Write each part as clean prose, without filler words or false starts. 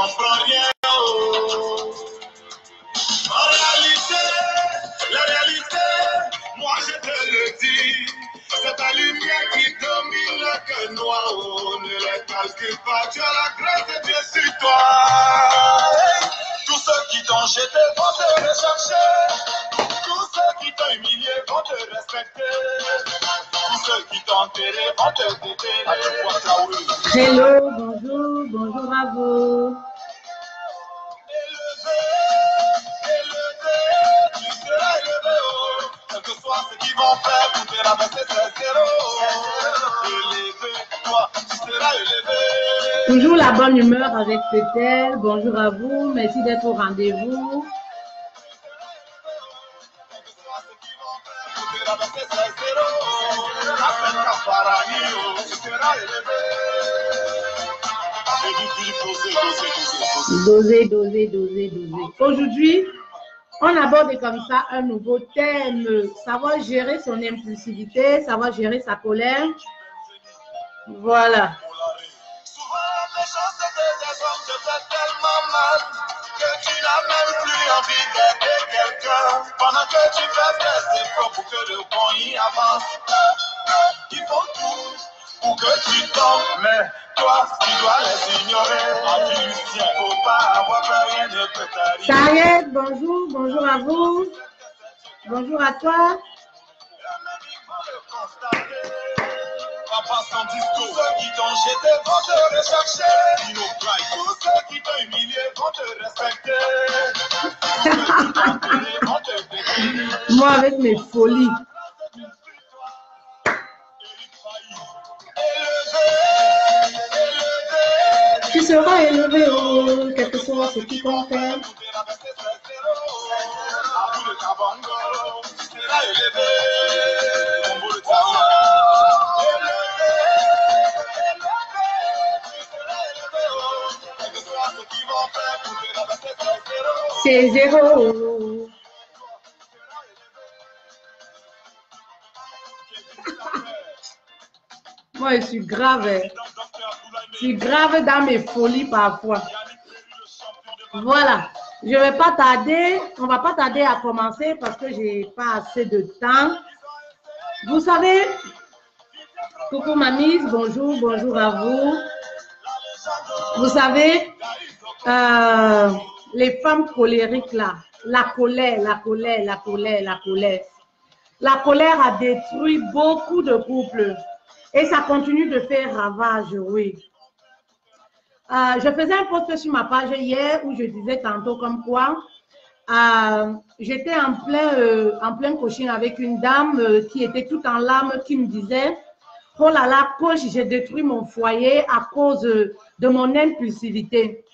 comprends rien. Oh. En réalité, la réalité, moi je te le dis, c'est ta lumière qui domine le cœur noir. Oh, ne les calcule pas, tu as la grâce de Dieu sur toi. Hey, tous ceux qui t'ont jeté vont te rechercher. Tous ceux qui t'ont humilié vont te respecter. Tous ceux qui t'ont enterré vont te déterrer. Hello, bonjour, bonjour à vous. Tu seras élevé, oh. Quel que soit ce qu'ils vont faire pour te ramasser, c'est zéro. Élevé, toi, tu seras élevé. Toujours la bonne humeur avec Petel. Bonjour à vous, merci d'être au rendez-vous. Doser, doser, doser, doser. Aujourd'hui, on aborde comme ça un nouveau thème, savoir gérer son impulsivité, savoir gérer sa colère. Voilà. Souvent, les choses te font tellement mal que tu n'as même plus envie d'aider quelqu'un. Pendant que tu fais tes efforts pour que le bon y avance, il faut tout pour que tu tombes. Mais toi, tu dois les ignorer. Il ne faut pas avoir peur, rien ne peut t'arriver. Tariette, bonjour, bonjour à vous. Bonjour à toi. Papa sans discours, ceux qui t'ont jeté vont te rechercher. Tous ceux qui t'ont humilié vont te respecter. Tous ceux qui t'ont enterré vont te déterrer. Moi avec mes folies. Tu seras élevé, oh, quel que soit ce qui compte. C'est zéro. Moi, je suis grave. Je suis grave dans mes folies parfois. Voilà. Je vais pas tarder. On va pas tarder à commencer parce que j'ai pas assez de temps. Vous savez, coucou Mamise, bonjour, bonjour à vous. Vous savez, les femmes colériques là, la colère. La colère a détruit beaucoup de couples et ça continue de faire ravage, oui. Je faisais un post sur ma page hier où je disais tantôt comme quoi j'étais en plein coaching avec une dame qui était tout en larmes, qui me disait « Oh là là, coach, j'ai détruit mon foyer à cause de mon impulsivité. »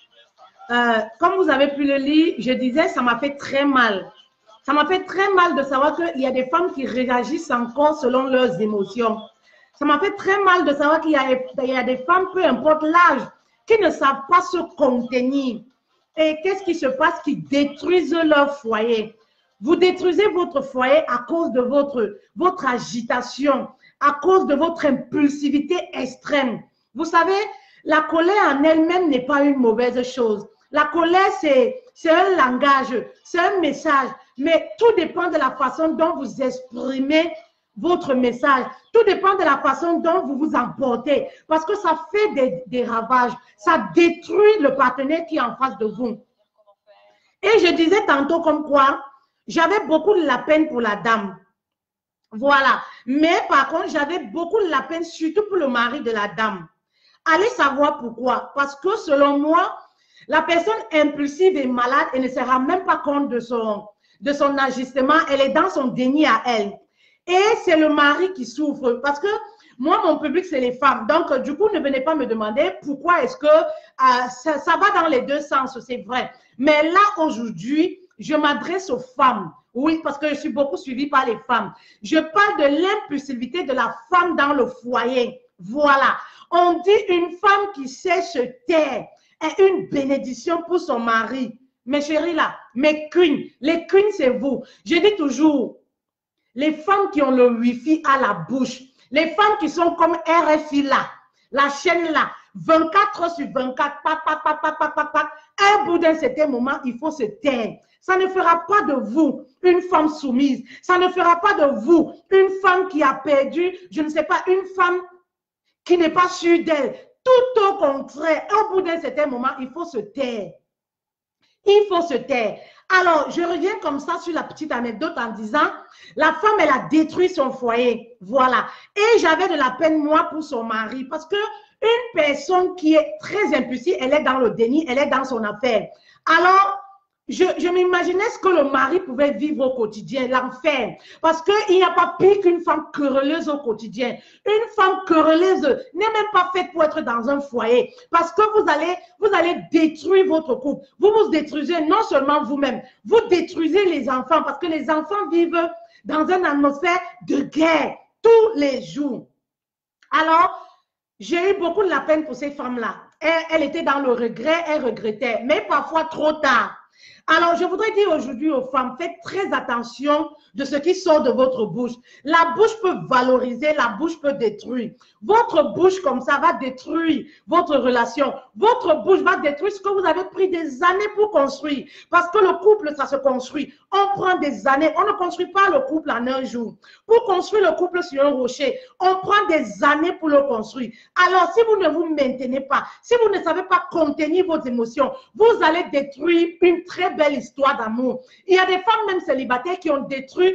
Comme vous avez pu le lire, je disais, ça m'a fait très mal. Ça m'a fait très mal de savoir qu'il y a des femmes qui réagissent encore selon leurs émotions. Ça m'a fait très mal de savoir qu'il y a des femmes, peu importe l'âge, qui ne savent pas se contenir. Et qu'est-ce qui se passe? Qui détruisent leur foyer. Vous détruisez votre foyer à cause de votre agitation, à cause de votre impulsivité extrême. Vous savez, la colère en elle-même n'est pas une mauvaise chose. La colère, c'est un langage, c'est un message, mais tout dépend de la façon dont vous exprimez votre message. Tout dépend de la façon dont vous vous emportez, parce que ça fait des ravages, ça détruit le partenaire qui est en face de vous. Et je disais tantôt comme quoi, j'avais beaucoup de la peine pour la dame. Voilà. Mais par contre, j'avais beaucoup de la peine, surtout pour le mari de la dame. Allez savoir pourquoi. Parce que selon moi, la personne impulsive est malade et ne se rend même pas compte de son agissement. Elle est dans son déni à elle. Et c'est le mari qui souffre. Parce que moi, mon public, c'est les femmes. Donc, du coup, ne venez pas me demander pourquoi est-ce que ça va dans les deux sens, c'est vrai. Mais là, aujourd'hui, je m'adresse aux femmes. Oui, parce que je suis beaucoup suivie par les femmes. Je parle de l'impulsivité de la femme dans le foyer. Voilà. On dit une femme qui sait se taire est une bénédiction pour son mari. Mes chéris là, mes queens, les queens c'est vous. Je dis toujours, les femmes qui ont le wifi à la bouche, les femmes qui sont comme RFI là, la chaîne là, 24 heures sur 24, bout d'un certain moment, il faut se taire. Ça ne fera pas de vous une femme soumise. Ça ne fera pas de vous une femme qui a perdu, je ne sais pas, une femme qui n'est pas sûre d'elle. Tout au contraire, au bout d'un certain moment, il faut se taire. Il faut se taire. Alors, je reviens comme ça sur la petite anecdote en disant, la femme, elle a détruit son foyer. Voilà. Et j'avais de la peine, moi, pour son mari, parce que une personne qui est très impulsive, elle est dans le déni, elle est dans son affaire. Alors, je m'imaginais ce que le mari pouvait vivre au quotidien, l'enfer. Parce qu'il n'y a pas pire qu'une femme querelleuse au quotidien. Une femme querelleuse n'est même pas faite pour être dans un foyer. Parce que vous allez détruire votre couple. Vous vous détruisez non seulement vous-même, vous détruisez les enfants. Parce que les enfants vivent dans une atmosphère de guerre tous les jours. Alors, j'ai eu beaucoup de la peine pour ces femmes-là. Elle était dans le regret, elle regrettait, mais parfois trop tard. Alors, je voudrais dire aujourd'hui aux femmes, faites très attention de ce qui sort de votre bouche. La bouche peut valoriser, la bouche peut détruire. Votre bouche comme ça va détruire votre relation. Votre bouche va détruire ce que vous avez pris des années pour construire. Parce que le couple, ça se construit. On prend des années. On ne construit pas le couple en un jour. Pour construire le couple sur un rocher, on prend des années pour le construire. Alors, si vous ne vous maintenez pas, si vous ne savez pas contenir vos émotions, vous allez détruire une très belle histoire d'amour. Il y a des femmes même célibataires qui ont détruit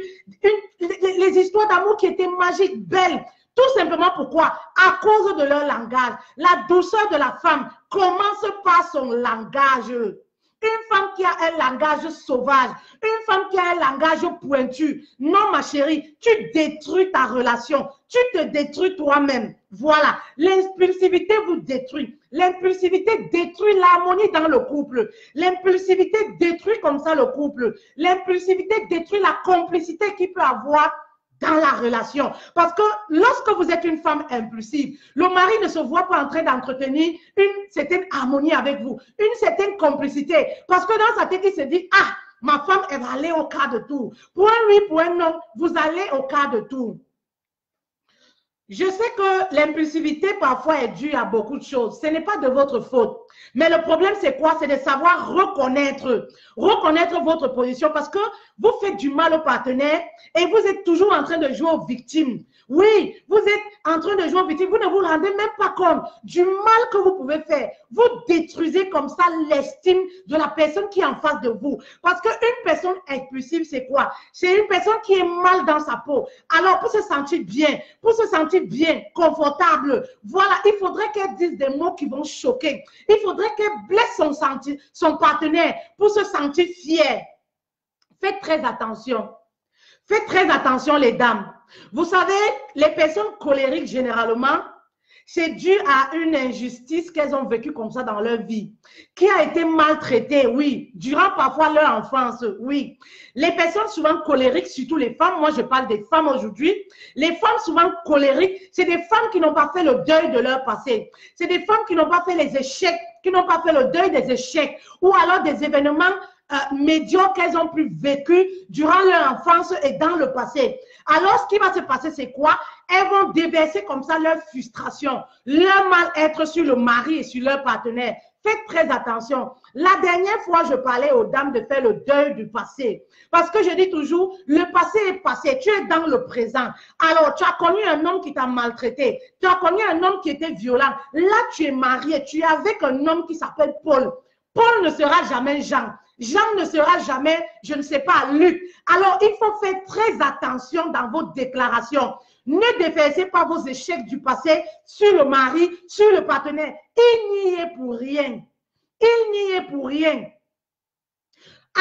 les histoires d'amour qui étaient magiques, belles. Tout simplement pourquoi? À cause de leur langage. La douceur de la femme commence par son langage. Une femme qui a un langage sauvage, une femme qui a un langage pointu. Non, ma chérie, tu détruis ta relation. Tu te détruis toi-même. Voilà. L'impulsivité vous détruit. L'impulsivité détruit l'harmonie dans le couple. L'impulsivité détruit comme ça le couple. L'impulsivité détruit la complicité qu'il peut avoir dans la relation. Parce que lorsque vous êtes une femme impulsive, le mari ne se voit pas en train d'entretenir une certaine harmonie avec vous, une certaine complicité. Parce que dans sa tête, il se dit, ah, ma femme, elle va aller au quart de tour. Pour un oui, pour un non, vous allez au quart de tour. Je sais que l'impulsivité parfois est due à beaucoup de choses. Ce n'est pas de votre faute. Mais le problème, c'est quoi? C'est de savoir reconnaître votre position parce que vous faites du mal au partenaire et vous êtes toujours en train de jouer aux victimes. Oui, vous êtes en train de jouer aux victimes. Vous ne vous rendez même pas compte du mal que vous pouvez faire. Vous détruisez comme ça l'estime de la personne qui est en face de vous. Parce qu'une personne impulsive, c'est quoi? C'est une personne qui est mal dans sa peau. Alors, pour se sentir bien, confortable, voilà, il faudrait qu'elle dise des mots qui vont choquer. Il faudrait qu'elle blesse son partenaire pour se sentir fière. Faites très attention. Faites très attention, les dames. Vous savez, les personnes colériques, généralement, c'est dû à une injustice qu'elles ont vécue comme ça dans leur vie, qui a été maltraitée, oui, durant parfois leur enfance, oui. Les personnes souvent colériques, surtout les femmes, moi je parle des femmes aujourd'hui, les femmes souvent colériques, c'est des femmes qui n'ont pas fait le deuil de leur passé. C'est des femmes qui n'ont pas fait les échecs, qui n'ont pas fait le deuil des échecs, ou alors des événements médiocres qu'elles ont pu vécu durant leur enfance et dans le passé. Alors, ce qui va se passer, c'est quoi? Elles vont déverser comme ça leur frustration, leur mal-être sur le mari et sur leur partenaire. Faites très attention. La dernière fois, je parlais aux dames de faire le deuil du passé. Parce que je dis toujours, le passé est passé. Tu es dans le présent. Alors, tu as connu un homme qui t'a maltraité. Tu as connu un homme qui était violent. Là, tu es marié. Tu es avec un homme qui s'appelle Paul. Paul ne sera jamais Jean. Jean ne sera jamais, je ne sais pas, Luc. Alors, il faut faire très attention dans vos déclarations. Ne déversez pas vos échecs du passé sur le mari, sur le partenaire. Il n'y est pour rien. Il n'y est pour rien.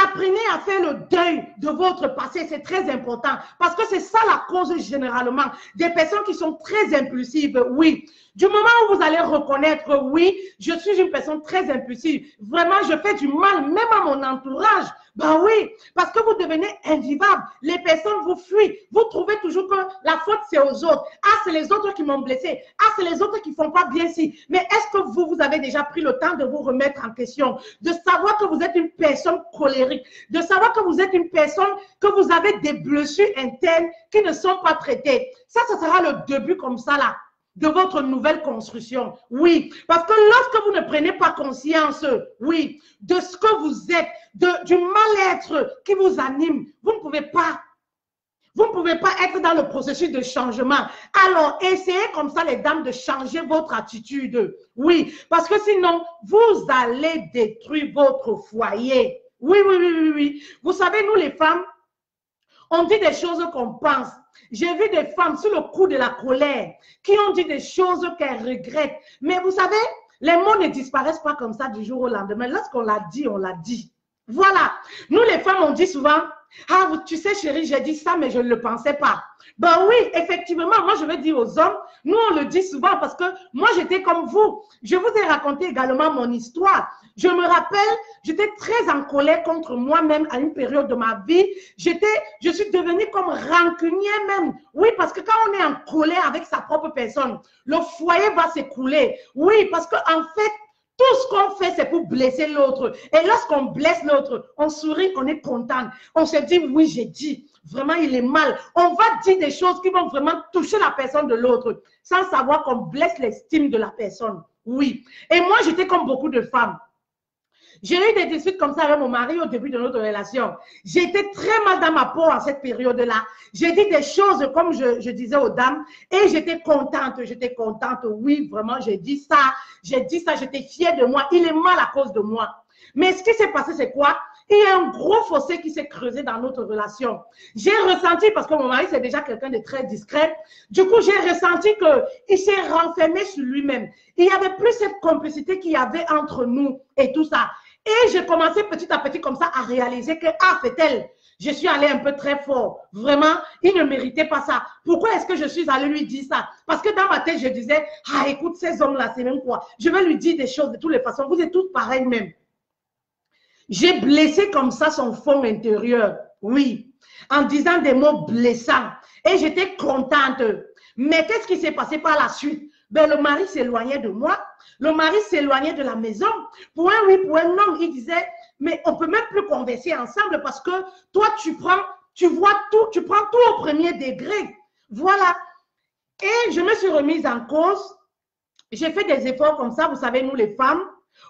Apprenez à faire le deuil de votre passé, c'est très important parce que c'est ça la cause généralement des personnes qui sont très impulsives, oui. Du moment où vous allez reconnaître, oui, je suis une personne très impulsive, vraiment je fais du mal même à mon entourage, ben oui, parce que vous devenez invivable, les personnes vous fuient, vous trouvez toujours que la faute c'est aux autres, ah c'est les autres qui m'ont blessé, ah c'est les autres qui font pas bien ci, mais est-ce que vous avez déjà pris le temps de vous remettre en question, de savoir que vous êtes une personne colérique, de savoir que vous êtes une personne, que vous avez des blessures internes qui ne sont pas traitées. Ça sera le début comme ça là. de votre nouvelle construction. Oui, parce que lorsque vous ne prenez pas conscience, oui, de ce que vous êtes, du mal-être qui vous anime, vous ne pouvez pas être dans le processus de changement. Alors, essayez comme ça, les dames, de changer votre attitude. Oui, parce que sinon, vous allez détruire votre foyer. Oui, oui, oui, oui, oui. Vous savez, nous les femmes, on dit des choses qu'on pense. J'ai vu des femmes sous le coup de la colère qui ont dit des choses qu'elles regrettent. Mais vous savez, les mots ne disparaissent pas comme ça du jour au lendemain. Lorsqu'on l'a dit, on l'a dit. Voilà. Nous les femmes, on dit souvent, ah, tu sais chérie, j'ai dit ça, mais je ne le pensais pas. Ben oui, effectivement, moi je vais dire aux hommes, nous on le dit souvent parce que moi j'étais comme vous. Je vous ai raconté également mon histoire. Je me rappelle, j'étais très en colère contre moi-même à une période de ma vie. Je suis devenue comme rancunière même. Oui, parce que quand on est en colère avec sa propre personne, le foyer va s'écrouler. Oui, parce qu'en fait, tout ce qu'on fait, c'est pour blesser l'autre. Et lorsqu'on blesse l'autre, on sourit, on est content. On se dit, oui, j'ai dit. Vraiment, il est mal. On va dire des choses qui vont vraiment toucher la personne de l'autre, sans savoir qu'on blesse l'estime de la personne. Oui. Et moi, j'étais comme beaucoup de femmes. J'ai eu des disputes comme ça avec mon mari au début de notre relation. J'étais très mal dans ma peau en cette période-là. J'ai dit des choses comme je disais aux dames et j'étais contente. J'étais contente. Oui, vraiment, j'ai dit ça. J'étais fière de moi. Il est mal à cause de moi. Mais ce qui s'est passé, c'est quoi? Il y a un gros fossé qui s'est creusé dans notre relation. J'ai ressenti, parce que mon mari, c'est déjà quelqu'un de très discret. Du coup, j'ai ressenti qu'il s'est renfermé sur lui-même. Il n'y avait plus cette complicité qu'il y avait entre nous et tout ça. Et j'ai commencé petit à petit comme ça à réaliser que, ah, c'est elle. Je suis allée un peu très fort. Vraiment, il ne méritait pas ça. Pourquoi est-ce que je suis allée lui dire ça? Parce que dans ma tête, je disais, ah, écoute, ces hommes-là, c'est même quoi? Je vais lui dire des choses de toutes les façons. Vous êtes tous pareils même. J'ai blessé comme ça son fond intérieur. Oui. En disant des mots blessants. Et j'étais contente. Mais qu'est-ce qui s'est passé par la suite? Ben, le mari s'éloignait de moi. Le mari s'éloignait de la maison. Pour un oui, pour un non, il disait, mais on ne peut même plus converser ensemble parce que toi, tu prends tout au premier degré. Voilà. Et je me suis remise en cause. J'ai fait des efforts comme ça, vous savez, nous les femmes,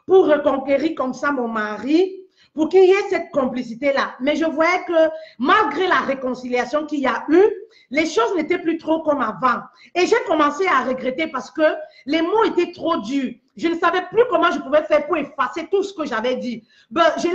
pour reconquérir comme ça mon mari, pour qu'il y ait cette complicité-là. Mais je voyais que malgré la réconciliation qu'il y a eu, les choses n'étaient plus trop comme avant. Et j'ai commencé à regretter parce que les mots étaient trop durs. Je ne savais plus comment je pouvais faire pour effacer tout ce que j'avais dit. Ben, je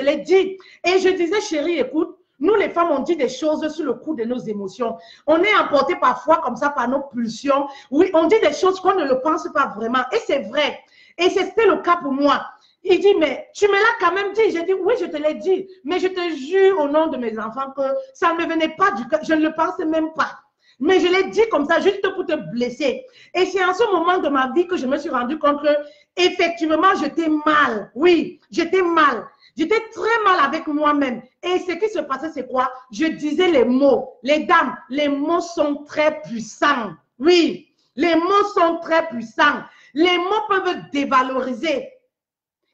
l'ai dit. Et je disais, chérie, écoute, nous les femmes, on dit des choses sous le coup de nos émotions. On est emporté parfois comme ça par nos pulsions. Oui, on dit des choses qu'on ne le pense pas vraiment. Et c'est vrai. Et c'était le cas pour moi. Il dit, mais tu me l'as quand même dit. J'ai dit, oui, je te l'ai dit. Mais je te jure au nom de mes enfants que ça ne me venait pas du cœur. Je ne le pensais même pas. Mais je l'ai dit comme ça, juste pour te blesser. Et c'est en ce moment de ma vie que je me suis rendu compte que, effectivement, j'étais mal. Oui, j'étais mal. J'étais très mal avec moi-même. Et ce qui se passait, c'est quoi? Je disais les mots. Les dames, les mots sont très puissants. Oui, les mots sont très puissants. Les mots peuvent dévaloriser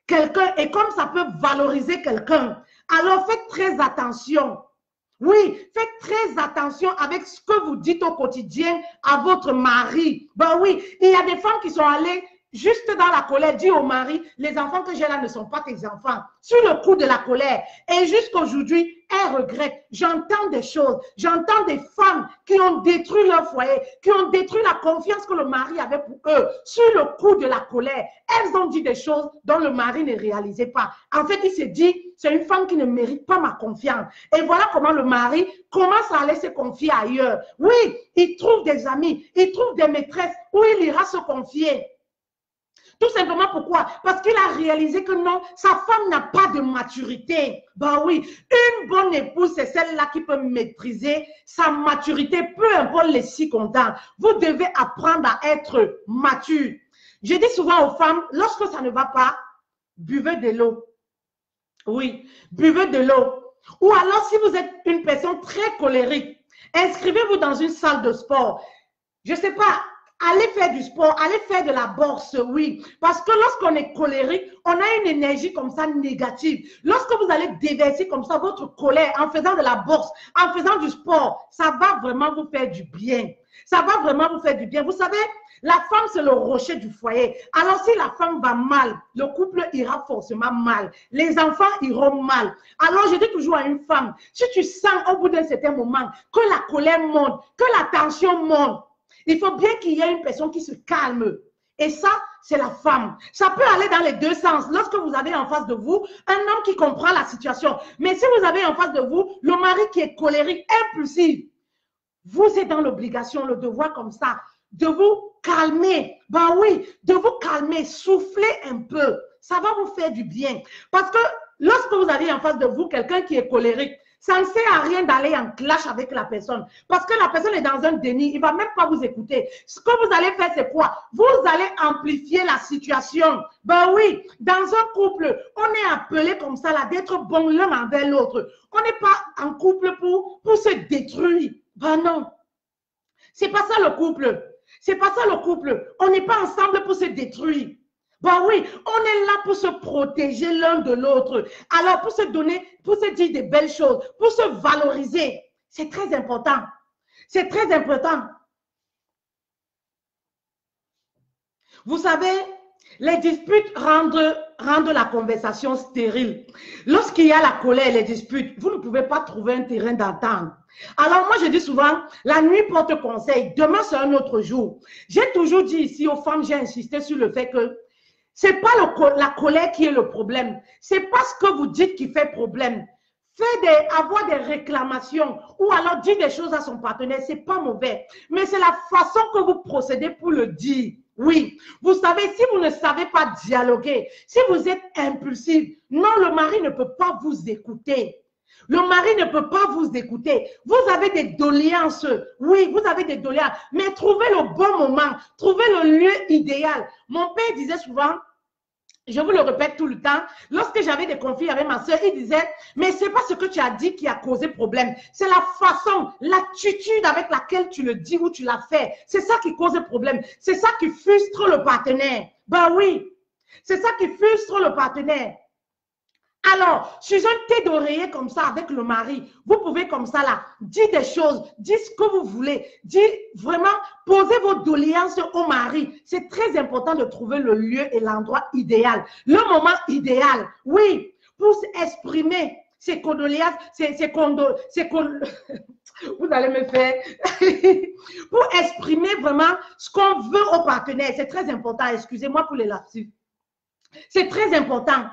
quelqu'un et comme ça peut valoriser quelqu'un. Alors faites très attention. Oui, faites très attention avec ce que vous dites au quotidien à votre mari. Ben oui, il y a des femmes qui sont allées juste dans la colère, dire au mari, les enfants que j'ai là ne sont pas tes enfants. Sur le coup de la colère. Et jusqu'aujourd'hui, elle regrette. J'entends des choses. J'entends des femmes qui ont détruit leur foyer, qui ont détruit la confiance que le mari avait pour eux. Sur le coup de la colère, elles ont dit des choses dont le mari ne réalisait pas. En fait, il s'est dit, c'est une femme qui ne mérite pas ma confiance. Et voilà comment le mari commence à aller se confier ailleurs. Oui, il trouve des amis, il trouve des maîtresses où il ira se confier. Tout simplement pourquoi? Parce qu'il a réalisé que non, sa femme n'a pas de maturité. Ben oui, une bonne épouse, c'est celle-là qui peut maîtriser sa maturité, peu importe les circonstances. Vous devez apprendre à être mature. Je dis souvent aux femmes, lorsque ça ne va pas, buvez de l'eau. Oui, buvez de l'eau. Ou alors, si vous êtes une personne très colérique, inscrivez-vous dans une salle de sport. Je ne sais pas, allez faire du sport, allez faire de la boxe, oui. Parce que lorsqu'on est colérique, on a une énergie comme ça négative. Lorsque vous allez déverser comme ça votre colère en faisant de la boxe, en faisant du sport, ça va vraiment vous faire du bien. Ça va vraiment vous faire du bien. Vous savez, La femme, c'est le rocher du foyer. Alors, si la femme va mal, le couple ira forcément mal. Les enfants iront mal. Alors, je dis toujours à une femme, si tu sens au bout d'un certain moment que la colère monte, que la tension monte, il faut bien qu'il y ait une personne qui se calme. Et ça, c'est la femme. Ça peut aller dans les deux sens. Lorsque vous avez en face de vous un homme qui comprend la situation. Mais si vous avez en face de vous le mari qui est colérique, impulsif, vous êtes dans l'obligation, le devoir comme ça, de vous calmer. Ben oui, de vous calmer, souffler un peu. Ça va vous faire du bien. Parce que lorsque vous avez en face de vous quelqu'un qui est colérique, ça ne sert à rien d'aller en clash avec la personne. Parce que la personne est dans un déni. Il ne va même pas vous écouter. Ce que vous allez faire, c'est quoi? Vous allez amplifier la situation. Ben oui, dans un couple, on est appelé comme ça là d'être bon l'un envers l'autre. On n'est pas en couple pour se détruire. Ben non. C'est pas ça le couple. C'est pas ça le couple. On n'est pas ensemble pour se détruire. Ben oui, on est là pour se protéger l'un de l'autre. Alors, pour se donner, pour se dire des belles choses, pour se valoriser. C'est très important. C'est très important. Vous savez, les disputes rendent la conversation stérile. Lorsqu'il y a la colère, les disputes, vous ne pouvez pas trouver un terrain d'entente. Alors moi, je dis souvent, la nuit porte conseil. Demain, c'est un autre jour. J'ai toujours dit ici aux femmes, j'ai insisté sur le fait que ce n'est pas la colère qui est le problème. Ce n'est pas ce que vous dites qui fait problème. Avoir des réclamations ou alors dire des choses à son partenaire, ce n'est pas mauvais. Mais c'est la façon que vous procédez pour le dire. Oui, vous savez, si vous ne savez pas dialoguer, si vous êtes impulsif, non, le mari ne peut pas vous écouter. Le mari ne peut pas vous écouter. Vous avez des doléances. Oui, vous avez des doléances. Mais trouvez le bon moment. Trouvez le lieu idéal. Mon père disait souvent, je vous le répète tout le temps, lorsque j'avais des conflits avec ma soeur, il disait, mais ce n'est pas ce que tu as dit qui a causé problème. C'est la façon, l'attitude avec laquelle tu le dis ou tu l'as fait. C'est ça qui cause problème. C'est ça qui frustre le partenaire. Ben oui, c'est ça qui frustre le partenaire. Alors, sur un thé d'oreiller comme ça avec le mari, vous pouvez comme ça là, dire des choses, dire ce que vous voulez, dire vraiment, posez vos doléances au mari. C'est très important de trouver le lieu et l'endroit idéal, le moment idéal, oui, pour exprimer ses condoléances, vous allez me faire, pour exprimer vraiment ce qu'on veut au partenaire. C'est très important, excusez-moi pour les lapsus. C'est très important.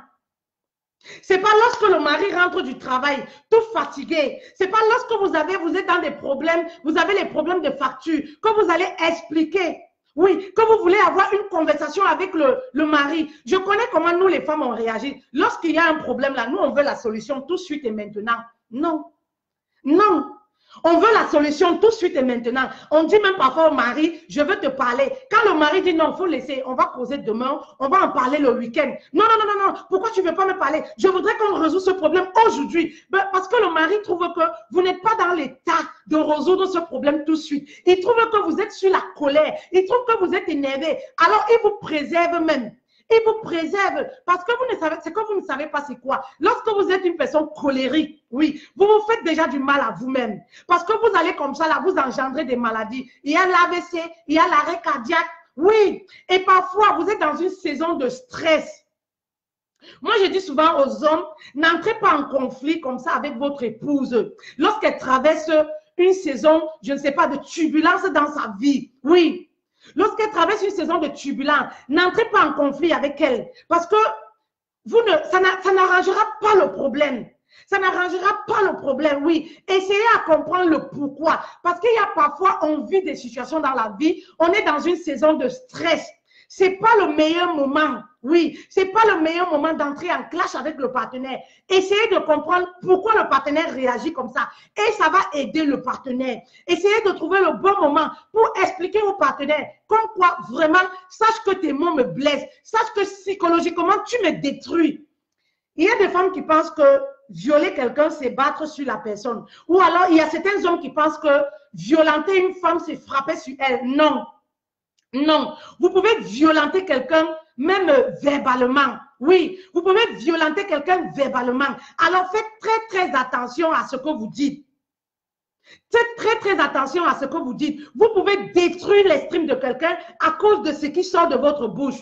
C'est pas lorsque le mari rentre du travail tout fatigué. C'est pas lorsque vous êtes dans des problèmes, vous avez les problèmes de facture, que vous allez expliquer. Oui, que vous voulez avoir une conversation avec le mari. Je connais comment nous les femmes on réagit. Lorsqu'il y a un problème là, nous on veut la solution tout de suite et maintenant. Non, non. On veut la solution tout de suite et maintenant. On dit même parfois au mari, je veux te parler. Quand le mari dit non, il faut laisser, on va causer demain, on va en parler le week-end. Non, non, non, non, non, pourquoi tu ne veux pas me parler? Je voudrais qu'on résout ce problème aujourd'hui. Parce que le mari trouve que vous n'êtes pas dans l'état de résoudre ce problème tout de suite. Il trouve que vous êtes sur la colère. Il trouve que vous êtes énervé. Alors, il vous préserve même. Il vous préserve parce que vous ne savez, c'est que vous ne savez pas c'est quoi. Lorsque vous êtes une personne colérique, oui, vous vous faites déjà du mal à vous-même. Parce que vous allez comme ça, là, vous engendrez des maladies. Il y a l'AVC, il y a l'arrêt cardiaque, oui. Et parfois, vous êtes dans une saison de stress. Moi, je dis souvent aux hommes, n'entrez pas en conflit comme ça avec votre épouse. Lorsqu'elle traverse une saison, je ne sais pas, de turbulence dans sa vie, oui. Lorsqu'elle traverse une saison de turbulence, n'entrez pas en conflit avec elle parce que ça n'arrangera pas le problème. Ça n'arrangera pas le problème, oui. Essayez à comprendre le pourquoi. Parce qu'il y a parfois, on vit des situations dans la vie, on est dans une saison de stress. Ce n'est pas le meilleur moment, oui, ce n'est pas le meilleur moment d'entrer en clash avec le partenaire. Essayez de comprendre pourquoi le partenaire réagit comme ça et ça va aider le partenaire. Essayez de trouver le bon moment pour expliquer au partenaire comme quoi vraiment, sache que tes mots me blessent, sache que psychologiquement tu me détruis. Il y a des femmes qui pensent que violer quelqu'un, c'est battre sur la personne. Ou alors, il y a certains hommes qui pensent que violenter une femme, c'est frapper sur elle. Non. Non, vous pouvez violenter quelqu'un même verbalement. Oui, vous pouvez violenter quelqu'un verbalement. Alors faites très très attention à ce que vous dites. Faites très, très attention à ce que vous dites. Vous pouvez détruire l'estime de quelqu'un à cause de ce qui sort de votre bouche.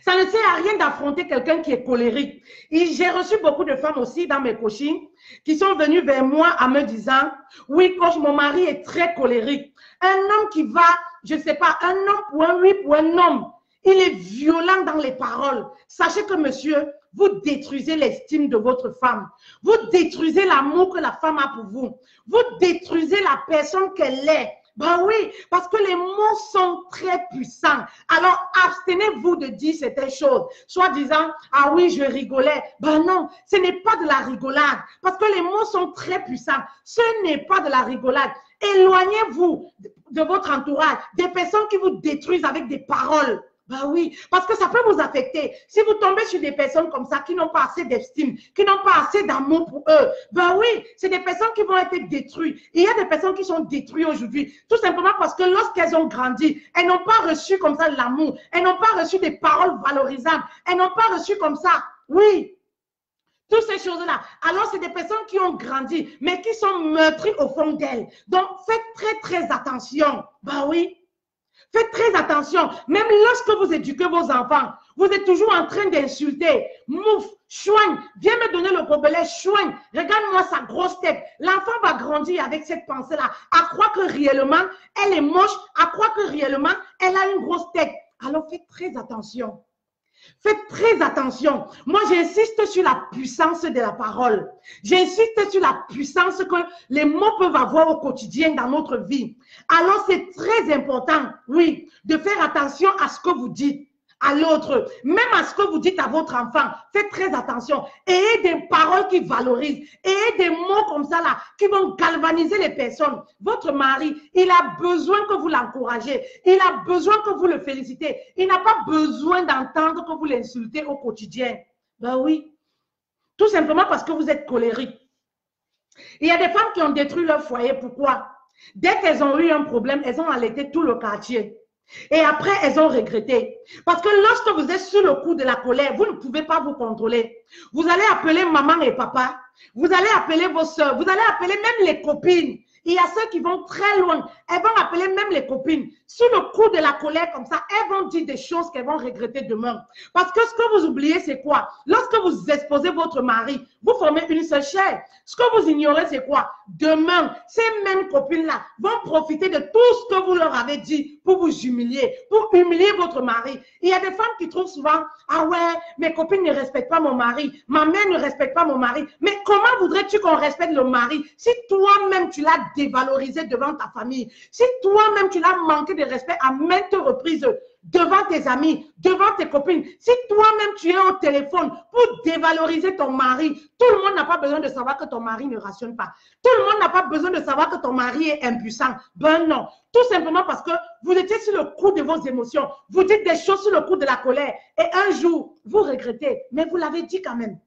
Ça ne sert à rien d'affronter quelqu'un qui est colérique. Et j'ai reçu beaucoup de femmes aussi dans mes coachings qui sont venues vers moi en me disant, oui, coach, mon mari est très colérique. Un homme qui va, je ne sais pas, un homme pour un oui pour un homme, il est violent dans les paroles. Sachez que monsieur, vous détruisez l'estime de votre femme. Vous détruisez l'amour que la femme a pour vous. Vous détruisez la personne qu'elle est. Ben oui, parce que les mots sont très puissants. Alors, abstenez-vous de dire certaines choses, soit disant, ah oui, je rigolais. Ben non, ce n'est pas de la rigolade, parce que les mots sont très puissants. Ce n'est pas de la rigolade. Éloignez-vous de votre entourage, des personnes qui vous détruisent avec des paroles. Ben oui, parce que ça peut vous affecter. Si vous tombez sur des personnes comme ça qui n'ont pas assez d'estime, qui n'ont pas assez d'amour pour eux, ben oui, c'est des personnes qui vont être détruites. Et il y a des personnes qui sont détruites aujourd'hui, tout simplement parce que lorsqu'elles ont grandi, elles n'ont pas reçu comme ça l'amour, elles n'ont pas reçu des paroles valorisables, elles n'ont pas reçu comme ça, oui, toutes ces choses-là. Alors, c'est des personnes qui ont grandi, mais qui sont meurtries au fond d'elles. Donc, faites très, très attention. Ben oui. Faites très attention, même lorsque vous éduquez vos enfants, vous êtes toujours en train d'insulter. Mouf, chouigne, viens me donner le gobelet, chouigne, regarde-moi sa grosse tête. L'enfant va grandir avec cette pensée-là, à croire que réellement, elle est moche, à croire que réellement, elle a une grosse tête. Alors faites très attention. Faites très attention. Moi, j'insiste sur la puissance de la parole. J'insiste sur la puissance que les mots peuvent avoir au quotidien dans notre vie. Alors, c'est très important, oui, de faire attention à ce que vous dites à l'autre, même à ce que vous dites à votre enfant. Faites très attention. Ayez des paroles qui valorisent. Ayez des mots comme ça là qui vont galvaniser les personnes. Votre mari, il a besoin que vous l'encouragez. Il a besoin que vous le félicitez. Il n'a pas besoin d'entendre que vous l'insultez au quotidien. Ben oui. Tout simplement parce que vous êtes colérique. Il y a des femmes qui ont détruit leur foyer. Pourquoi? Dès qu'elles ont eu un problème, elles ont allaité tout le quartier. Et après, elles ont regretté. Parce que lorsque vous êtes sur le coup de la colère, vous ne pouvez pas vous contrôler. Vous allez appeler maman et papa. Vous allez appeler vos soeurs. Vous allez appeler même les copines. Il y a ceux qui vont très loin. Elles vont appeler même les copines. Sur le coup de la colère comme ça, elles vont dire des choses qu'elles vont regretter demain. Parce que ce que vous oubliez, c'est quoi? Lorsque vous exposez votre mari, vous formez une seule chair. Ce que vous ignorez, c'est quoi? Demain, ces mêmes copines-là vont profiter de tout ce que vous leur avez dit pour vous humilier, pour humilier votre mari. Il y a des femmes qui trouvent souvent, ah ouais, mes copines ne respectent pas mon mari, ma mère ne respecte pas mon mari. Mais comment voudrais-tu qu'on respecte le mari si toi-même tu l'as dévalorisé devant ta famille, si toi-même tu l'as manqué de respect à maintes reprises devant tes amis, devant tes copines, si toi-même tu es au téléphone pour dévaloriser ton mari, tout le monde n'a pas besoin de savoir que ton mari ne rationne pas. Tout le monde n'a pas besoin de savoir que ton mari est impuissant. Ben non, tout simplement parce que vous étiez sur le coup de vos émotions. Vous dites des choses sur le coup de la colère et un jour, vous regrettez. Mais vous l'avez dit quand même.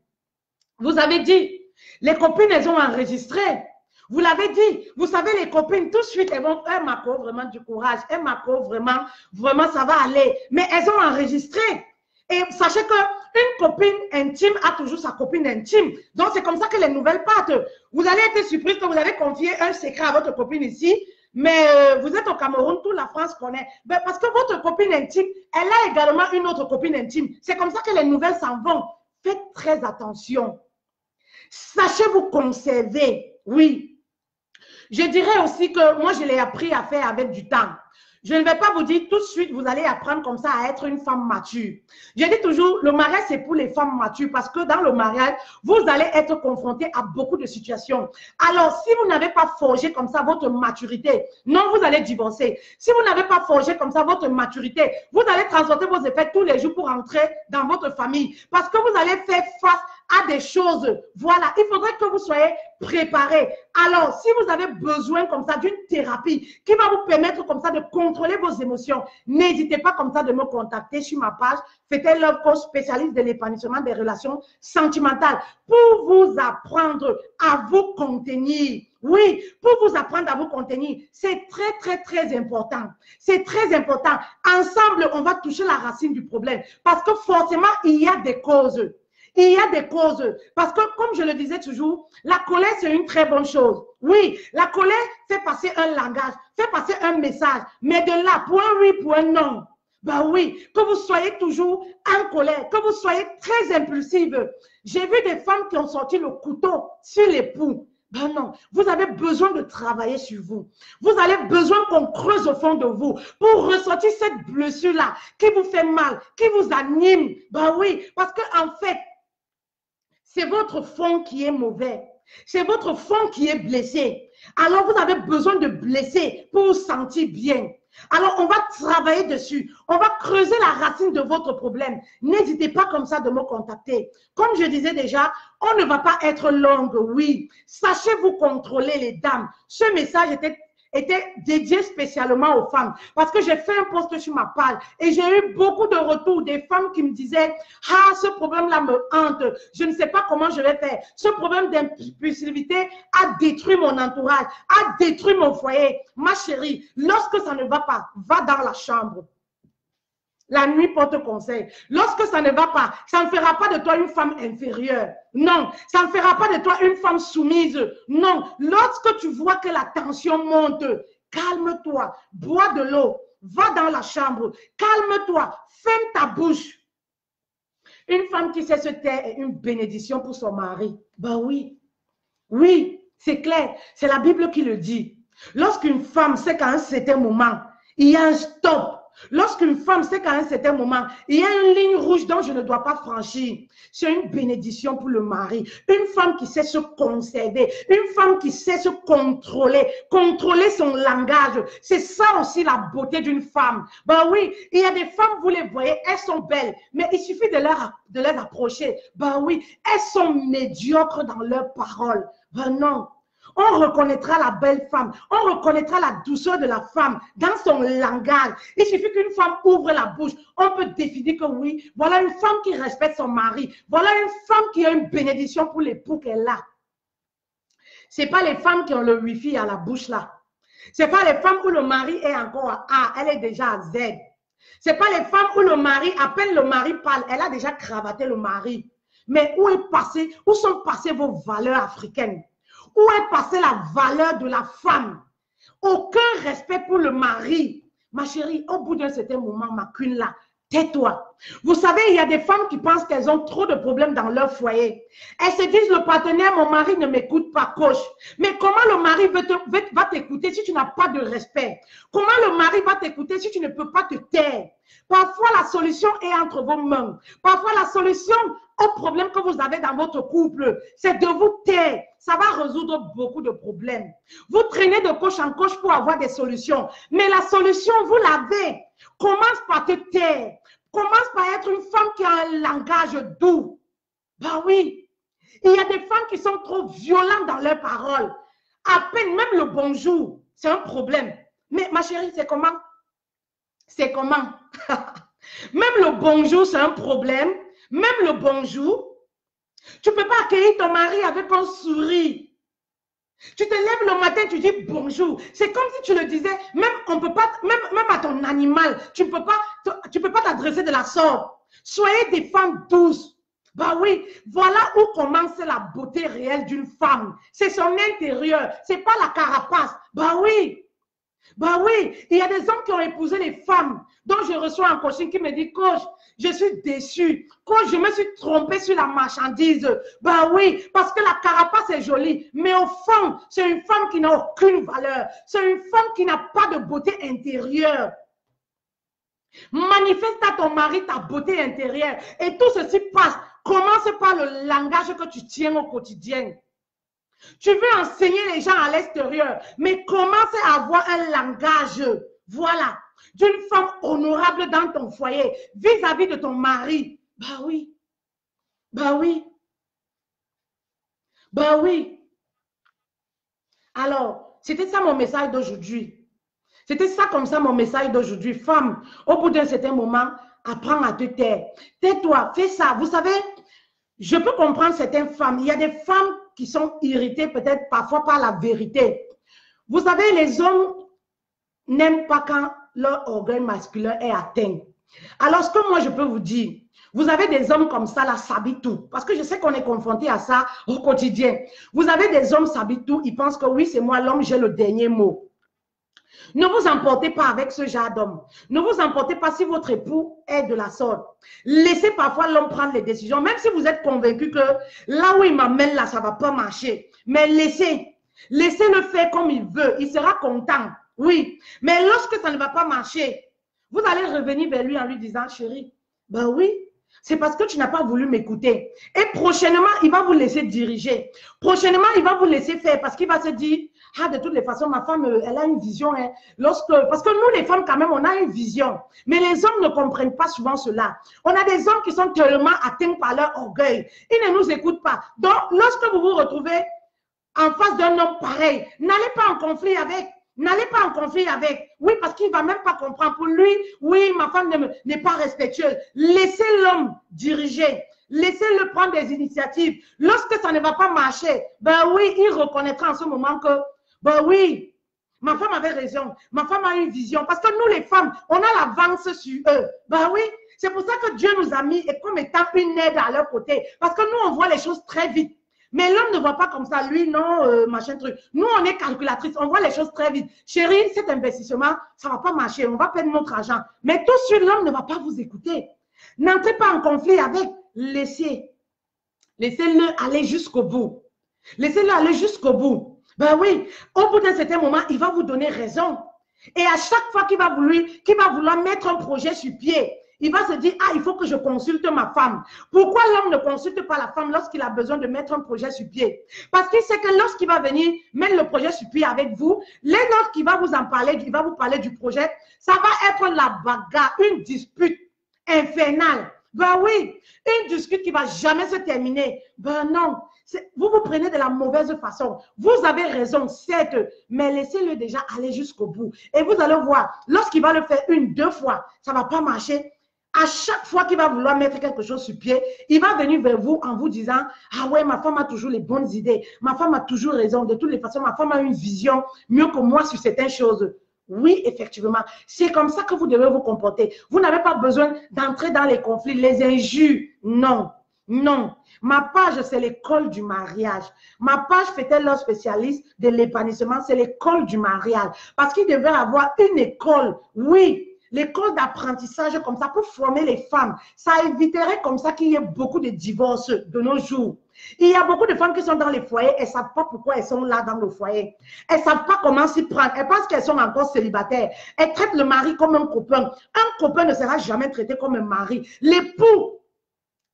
Vous avez dit, les copines, elles ont enregistré. Vous l'avez dit, vous savez, les copines, tout de suite, elles vont, elles m'accordent vraiment du courage, elles m'accordent vraiment, ça va aller. Mais elles ont enregistré. Et sachez qu'une copine intime a toujours sa copine intime. Donc, c'est comme ça que les nouvelles partent. Vous allez être surprise que vous avez confié un secret à votre copine ici, mais vous êtes au Cameroun, toute la France connaît. Ben, parce que votre copine intime, elle a également une autre copine intime. C'est comme ça que les nouvelles s'en vont. Faites très attention. Sachez vous conserver. Oui. Je dirais aussi que moi, je l'ai appris à faire avec du temps. Je ne vais pas vous dire tout de suite, vous allez apprendre comme ça à être une femme mature. Je dis toujours, le mariage, c'est pour les femmes matures parce que dans le mariage, vous allez être confronté à beaucoup de situations. Alors, si vous n'avez pas forgé comme ça votre maturité, non, vous allez divorcer. Si vous n'avez pas forgé comme ça votre maturité, vous allez transporter vos effets tous les jours pour entrer dans votre famille parce que vous allez faire face à des choses. Voilà, il faudrait que vous soyez préparés. Alors, si vous avez besoin comme ça d'une thérapie qui va vous permettre comme ça de contrôler vos émotions, n'hésitez pas comme ça de me contacter sur ma page Faites Love Coach, spécialiste de l'épanouissement des relations sentimentales, pour vous apprendre à vous contenir. Oui, pour vous apprendre à vous contenir, c'est très important. C'est très important. Ensemble, on va toucher la racine du problème parce que forcément, il y a des causes. il y a des causes. Parce que, comme je le disais toujours, la colère, c'est une très bonne chose. Oui, la colère fait passer un langage, fait passer un message. Mais de là, pour un oui, pour un non, ben oui, que vous soyez toujours en colère, que vous soyez très impulsive. J'ai vu des femmes qui ont sorti le couteau sur l'époux. Ben non, vous avez besoin de travailler sur vous. Vous avez besoin qu'on creuse au fond de vous pour ressortir cette blessure-là qui vous fait mal, qui vous anime. Ben oui, parce qu'en fait, c'est votre fond qui est mauvais. C'est votre fond qui est blessé. Alors, vous avez besoin de blesser pour vous sentir bien. Alors, on va travailler dessus. On va creuser la racine de votre problème. N'hésitez pas comme ça de me contacter. Comme je disais déjà, on ne va pas être longue, oui. Sachez vous contrôler les dames. Ce message était dédié spécialement aux femmes parce que j'ai fait un post sur ma page et j'ai eu beaucoup de retours des femmes qui me disaient « Ah, ce problème-là me hante, je ne sais pas comment je vais faire. Ce problème d'impulsivité a détruit mon entourage, a détruit mon foyer. Ma chérie, lorsque ça ne va pas, va dans la chambre. La nuit porte conseil. Lorsque ça ne va pas, ça ne fera pas de toi une femme inférieure. Non, ça ne fera pas de toi une femme soumise. Non, lorsque tu vois que la tension monte, calme-toi, bois de l'eau, va dans la chambre, calme-toi, ferme ta bouche. Une femme qui sait se taire est une bénédiction pour son mari. Ben oui, oui, c'est clair, c'est la Bible qui le dit. Lorsqu'une femme sait qu'à un certain moment, il y a un stop. Lorsqu'une femme sait qu'à un certain moment, il y a une ligne rouge dont je ne dois pas franchir, c'est une bénédiction pour le mari. Une femme qui sait se conserver, une femme qui sait se contrôler, contrôler son langage. C'est ça aussi la beauté d'une femme. Ben oui, il y a des femmes, vous les voyez, elles sont belles, mais il suffit de les approcher. Ben oui, elles sont médiocres dans leurs paroles. Ben non. On reconnaîtra la belle femme, on reconnaîtra la douceur de la femme dans son langage. Il suffit qu'une femme ouvre la bouche, on peut définir que oui, voilà une femme qui respecte son mari, voilà une femme qui a une bénédiction pour l'époux qu'elle a. Ce n'est pas les femmes qui ont le wifi à la bouche là. Ce n'est pas les femmes où le mari est encore à A, elle est déjà à Z. Ce n'est pas les femmes où le mari, à peine le mari parle, elle a déjà cravaté le mari. Mais où sont passées vos valeurs africaines? Où est passée la valeur de la femme? Aucun respect pour le mari. Ma chérie, au bout d'un certain moment, ma queen là, tais-toi. Vous savez, il y a des femmes qui pensent qu'elles ont trop de problèmes dans leur foyer. Elles se disent, le partenaire, mon mari ne m'écoute pas, coach. Mais comment le mari va t'écouter si tu n'as pas de respect? Comment le mari va t'écouter si tu ne peux pas te taire? Parfois, la solution est entre vos mains. Parfois, la solution au problème que vous avez dans votre couple, c'est de vous taire. Ça va résoudre beaucoup de problèmes. Vous traînez de coach en coach pour avoir des solutions. Mais la solution, vous l'avez. Commence par te taire. Commence par être une femme qui a un langage doux. Ben oui. Il y a des femmes qui sont trop violentes dans leurs paroles. À peine, même le bonjour, c'est un problème. Mais ma chérie, c'est comment? C'est comment? Même le bonjour, c'est un problème. Même le bonjour. Tu ne peux pas accueillir ton mari avec un sourire. Tu te lèves le matin, tu dis bonjour. C'est comme si tu le disais, même on peut pas, même à ton animal, tu ne peux pas t'adresser de la sorte. Soyez des femmes douces. Bah oui, voilà où commence la beauté réelle d'une femme. C'est son intérieur, c'est pas la carapace. Bah oui. Bah oui, il y a des hommes qui ont épousé les femmes dont je reçois un coaching qui me dit, coach, je suis déçue. Coach, je me suis trompée sur la marchandise. Bah oui, parce que la carapace est jolie, mais au fond, c'est une femme qui n'a aucune valeur. C'est une femme qui n'a pas de beauté intérieure. Manifeste à ton mari ta beauté intérieure. Et tout ceci passe. Commence par le langage que tu tiens au quotidien. Tu veux enseigner les gens à l'extérieur, mais commence à avoir un langage, voilà, d'une femme honorable dans ton foyer, vis-à-vis de ton mari. Bah oui, bah oui, bah oui. Alors, c'était ça mon message d'aujourd'hui. C'était ça comme ça mon message d'aujourd'hui. Femme, au bout d'un certain moment, apprends à te taire. Tais-toi, fais ça. Vous savez, je peux comprendre certaines femmes. Il y a des femmes qui sont irritées peut-être parfois par la vérité. Vous savez, les hommes n'aiment pas quand leur orgueil masculin est atteint. Alors, ce que moi, je peux vous dire, vous avez des hommes comme ça, là, s'habitent tout. Parce que je sais qu'on est confronté à ça au quotidien. Vous avez des hommes s'habitent tout, ils pensent que oui, c'est moi l'homme, j'ai le dernier mot. Ne vous emportez pas avec ce genre d'homme. Ne vous emportez pas si votre époux est de la sorte. Laissez parfois l'homme prendre les décisions, même si vous êtes convaincu que là où il m'amène, là, ça ne va pas marcher. Mais laissez-le faire comme il veut. Il sera content. Oui. Mais lorsque ça ne va pas marcher, vous allez revenir vers lui en lui disant, chérie, ben oui, c'est parce que tu n'as pas voulu m'écouter. Et prochainement, il va vous laisser diriger. Prochainement, il va vous laisser faire parce qu'il va se dire, ah, de toutes les façons, ma femme, elle a une vision. Hein. Parce que nous, les femmes, quand même, on a une vision. Mais les hommes ne comprennent pas souvent cela. On a des hommes qui sont tellement atteints par leur orgueil. Ils ne nous écoutent pas. Donc, lorsque vous vous retrouvez en face d'un homme pareil, n'allez pas en conflit avec. N'allez pas en conflit avec. Oui, parce qu'il ne va même pas comprendre. Pour lui, oui, ma femme n'est pas respectueuse. Laissez l'homme diriger. Laissez-le prendre des initiatives. Lorsque ça ne va pas marcher, ben oui, il reconnaîtra en ce moment que, ben oui, ma femme avait raison. Ma femme a une vision. Parce que nous, les femmes, on a l'avance sur eux. Ben oui, c'est pour ça que Dieu nous a mis comme étant une aide à leur côté. Parce que nous, on voit les choses très vite. Mais l'homme ne voit pas comme ça. Lui, non, machin truc. Nous, on est calculatrice. On voit les choses très vite. Chérie, cet investissement, ça ne va pas marcher. On va perdre notre argent. Mais tout de suite, l'homme ne va pas vous écouter. N'entrez pas en conflit avec. Laissez-le aller jusqu'au bout. Laissez-le aller jusqu'au bout. Ben oui, au bout d'un certain moment, il va vous donner raison. Et à chaque fois qu'il va vouloir mettre un projet sur pied, il va se dire, ah, il faut que je consulte ma femme. Pourquoi l'homme ne consulte pas la femme lorsqu'il a besoin de mettre un projet sur pied? Parce qu'il sait que lorsqu'il va venir mettre le projet sur pied avec vous, lorsqu'il va vous en parler, il va vous parler du projet, ça va être la bagarre, une dispute infernale. Ben oui, une dispute qui ne va jamais se terminer. Ben non, vous vous prenez de la mauvaise façon. Vous avez raison, certes, mais laissez-le déjà aller jusqu'au bout. Et vous allez voir, lorsqu'il va le faire une, deux fois, ça ne va pas marcher. À chaque fois qu'il va vouloir mettre quelque chose sur pied, il va venir vers vous en vous disant, ah ouais, ma femme a toujours les bonnes idées. Ma femme a toujours raison. De toutes les façons, ma femme a une vision mieux que moi sur certaines choses. Oui, effectivement, c'est comme ça que vous devez vous comporter. Vous n'avez pas besoin d'entrer dans les conflits, les injures. Non, non. Ma page, c'est l'école du mariage. Ma page Fait-elle spécialiste de l'épanouissement, c'est l'école du mariage. Parce qu'il devait avoir une école, oui, l'école d'apprentissage comme ça pour former les femmes. Ça éviterait comme ça qu'il y ait beaucoup de divorces de nos jours. Il y a beaucoup de femmes qui sont dans les foyers, elles ne savent pas pourquoi elles sont là dans le foyer. Elles ne savent pas comment s'y prendre. Elles pensent qu'elles sont encore célibataires. Elles traitent le mari comme un copain. Un copain ne sera jamais traité comme un mari. L'époux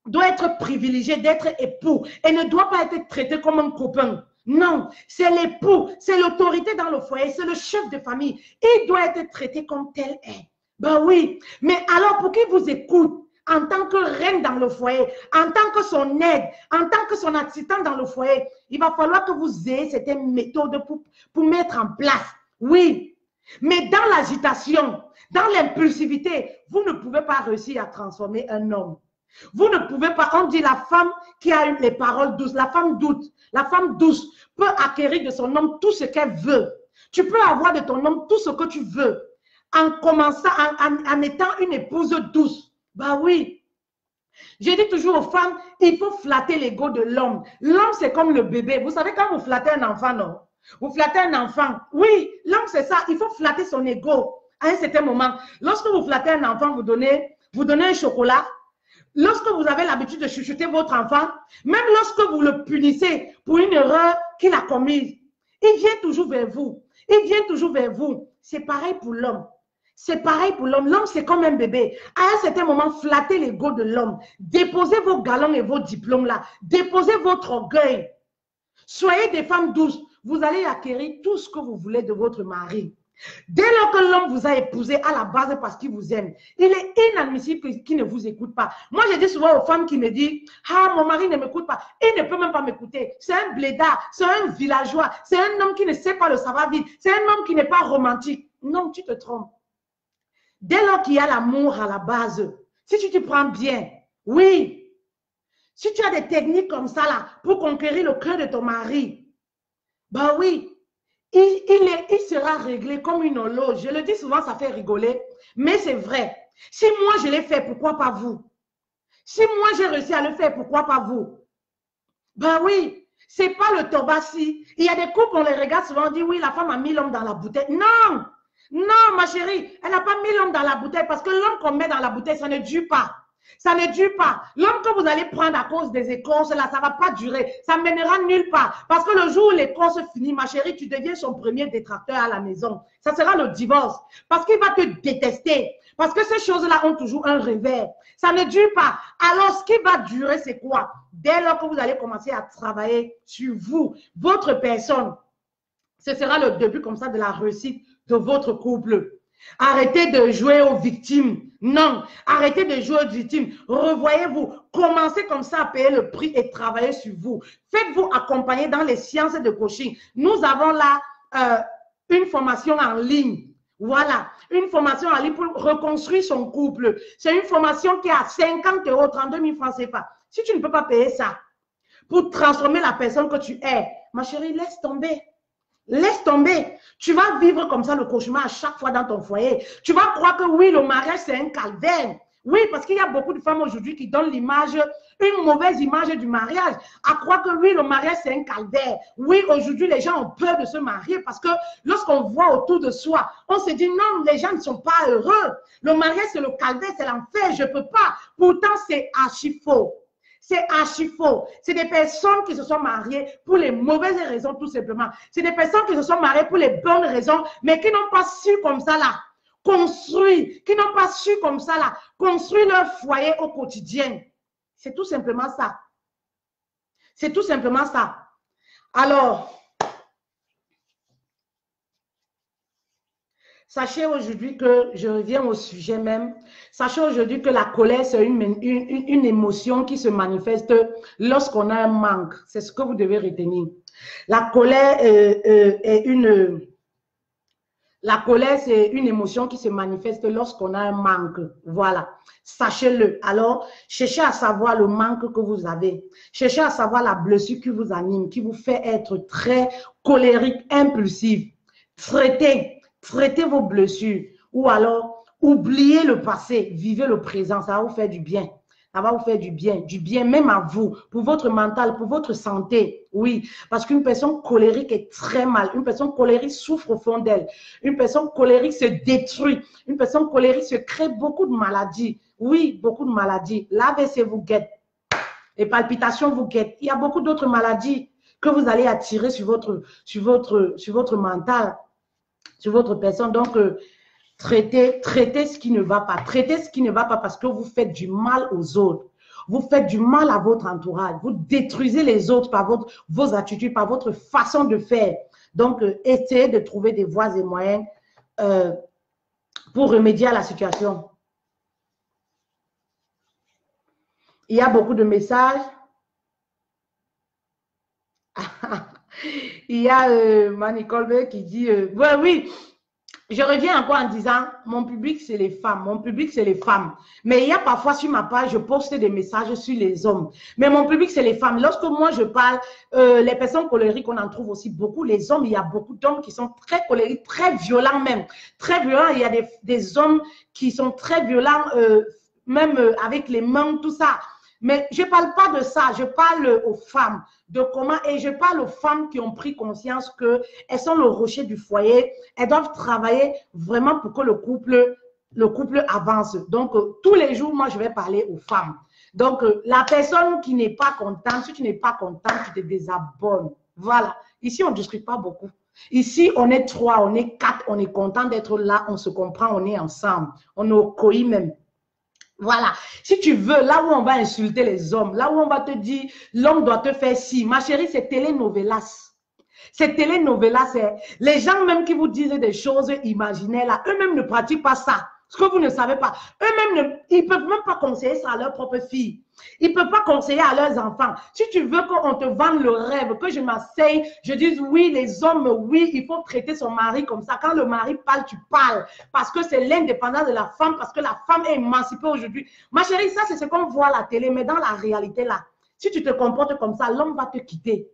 doit être privilégié d'être époux et ne doit pas être traité comme un copain. Non, c'est l'époux, c'est l'autorité dans le foyer, c'est le chef de famille. Il doit être traité comme tel est. Ben oui, mais alors pour qu'il vous écoute, en tant que reine dans le foyer, en tant que son aide, en tant que son assistant dans le foyer, il va falloir que vous ayez certaines méthodes pour mettre en place. Oui, mais dans l'agitation, dans l'impulsivité, vous ne pouvez pas réussir à transformer un homme. Vous ne pouvez pas, on dit la femme qui a eu les paroles douces, la femme douce peut acquérir de son homme tout ce qu'elle veut. Tu peux avoir de ton homme tout ce que tu veux en commençant, en étant une épouse douce. Bah oui, je dis toujours aux femmes, il faut flatter l'ego de l'homme. L'homme, c'est comme le bébé. Vous savez, quand vous flattez un enfant, non? Vous flattez un enfant. Oui, l'homme, c'est ça. Il faut flatter son ego à un certain moment. Lorsque vous flattez un enfant, vous donnez un chocolat. Lorsque vous avez l'habitude de chuchoter votre enfant, même lorsque vous le punissez pour une erreur qu'il a commise, il vient toujours vers vous. Il vient toujours vers vous. C'est pareil pour l'homme. C'est pareil pour l'homme. L'homme, c'est comme un bébé. À un certain moment, flattez l'ego de l'homme. Déposez vos galons et vos diplômes là. Déposez votre orgueil. Soyez des femmes douces. Vous allez acquérir tout ce que vous voulez de votre mari. Dès lors que l'homme vous a épousé à la base parce qu'il vous aime, il est inadmissible qu'il ne vous écoute pas. Moi, je dis souvent aux femmes qui me disent, ah, mon mari ne m'écoute pas. Il ne peut même pas m'écouter. C'est un blédard, c'est un villageois, c'est un homme qui ne sait pas le savoir-vivre, c'est un homme qui n'est pas romantique. Non, tu te trompes. Dès lors qu'il y a l'amour à la base, si tu te prends bien, oui, si tu as des techniques comme ça là pour conquérir le cœur de ton mari, ben oui, il sera réglé comme une horloge. Je le dis souvent, ça fait rigoler, mais c'est vrai. Si moi, je l'ai fait, pourquoi pas vous? Si moi, j'ai réussi à le faire, pourquoi pas vous? Ben oui, c'est pas le tobassi. Il y a des couples, on les regarde souvent, on dit, oui, la femme a mis l'homme dans la bouteille. Non, non, ma chérie, elle n'a pas mis l'homme dans la bouteille parce que l'homme qu'on met dans la bouteille, ça ne dure pas. Ça ne dure pas. L'homme que vous allez prendre à cause des écorces, là, ça ne va pas durer. Ça ne mènera nulle part. Parce que le jour où l'écorce finit, ma chérie, tu deviens son premier détracteur à la maison. Ça sera le divorce. Parce qu'il va te détester. Parce que ces choses-là ont toujours un revers. Ça ne dure pas. Alors, ce qui va durer, c'est quoi? Dès lors que vous allez commencer à travailler sur vous, votre personne, ce sera le début comme ça de la réussite de votre couple. Arrêtez de jouer aux victimes. Non, arrêtez de jouer aux victimes. Revoyez-vous. Commencez comme ça à payer le prix et travailler sur vous. Faites-vous accompagner dans les sciences de coaching. Nous avons là une formation en ligne. Voilà, une formation en ligne pour reconstruire son couple. C'est une formation qui est à 50 €, 32 000 francs CFA. Si tu ne peux pas payer ça pour transformer la personne que tu es, ma chérie, laisse tomber. Laisse tomber. Tu vas vivre comme ça le cauchemar à chaque fois dans ton foyer. Tu vas croire que oui, le mariage, c'est un calvaire. Oui, parce qu'il y a beaucoup de femmes aujourd'hui qui donnent l'image, une mauvaise image du mariage, à croire que oui, le mariage, c'est un calvaire. Oui, aujourd'hui, les gens ont peur de se marier parce que lorsqu'on voit autour de soi, on se dit non, les gens ne sont pas heureux. Le mariage, c'est le calvaire, c'est l'enfer, je ne peux pas. Pourtant, c'est archi faux. C'est archi faux. C'est des personnes qui se sont mariées pour les mauvaises raisons, tout simplement. C'est des personnes qui se sont mariées pour les bonnes raisons, mais qui n'ont pas su comme ça là construire, qui n'ont pas su comme ça là construire leur foyer au quotidien. C'est tout simplement ça. C'est tout simplement ça. Alors, sachez aujourd'hui que, je reviens au sujet même, sachez aujourd'hui que la colère, c'est une émotion qui se manifeste lorsqu'on a un manque. C'est ce que vous devez retenir. La colère c'est une émotion qui se manifeste lorsqu'on a un manque. Voilà, sachez-le. Alors, cherchez à savoir le manque que vous avez. Cherchez à savoir la blessure qui vous anime, qui vous fait être très colérique, impulsif. Traitez vos blessures ou alors oubliez le passé, vivez le présent, ça va vous faire du bien. Ça va vous faire du bien même à vous, pour votre mental, pour votre santé. Oui, parce qu'une personne colérique est très mal. Une personne colérique souffre au fond d'elle. Une personne colérique se détruit. Une personne colérique se crée beaucoup de maladies. Oui, beaucoup de maladies. L'AVC vous guette. Les palpitations vous guettent. Il y a beaucoup d'autres maladies que vous allez attirer sur votre mental, sur votre personne. Donc, traitez ce qui ne va pas. Traitez ce qui ne va pas parce que vous faites du mal aux autres. Vous faites du mal à votre entourage. Vous détruisez les autres par vos attitudes, par votre façon de faire. Donc, essayez de trouver des voies et moyens pour remédier à la situation. Il y a beaucoup de messages. Il y a Manicole qui dit, oui. Je reviens encore en disant, mon public, c'est les femmes. Mon public, c'est les femmes. Mais il y a parfois sur ma page, je poste des messages sur les hommes. Mais mon public, c'est les femmes. Lorsque moi, je parle, les personnes colériques, on en trouve aussi beaucoup. Les hommes, il y a beaucoup d'hommes qui sont très colériques, très violents même. Très violents. Il y a des hommes qui sont très violents, même avec les mains, tout ça. Mais je ne parle pas de ça, je parle aux femmes, de comment, et je parle aux femmes qui ont pris conscience qu'elles sont le rocher du foyer, elles doivent travailler vraiment pour que le couple avance. Donc, tous les jours, moi, je vais parler aux femmes. Donc, la personne qui n'est pas contente, si tu n'es pas contente, tu te désabonnes. Voilà. Ici, on ne discute pas beaucoup. Ici, on est 3, on est 4, on est content d'être là, on se comprend, on est ensemble. On est au COI même. Voilà, si tu veux, là où on va insulter les hommes, là où on va te dire, l'homme doit te faire ci, ma chérie, c'est telenovelas. C'est telenovelas, c'est les gens même qui vous disent des choses imaginaires, là, eux-mêmes ne pratiquent pas ça. Ce que vous ne savez pas. Eux-mêmes, ils ne peuvent même pas conseiller ça à leur propre fille. Ils ne peuvent pas conseiller à leurs enfants. Si tu veux qu'on te vende le rêve, que je m'asseye, je dise oui, les hommes, oui, il faut traiter son mari comme ça. Quand le mari parle, tu parles. Parce que c'est l'indépendance de la femme, parce que la femme est émancipée aujourd'hui. Ma chérie, ça, c'est ce qu'on voit à la télé, mais dans la réalité, là, si tu te comportes comme ça, l'homme va te quitter.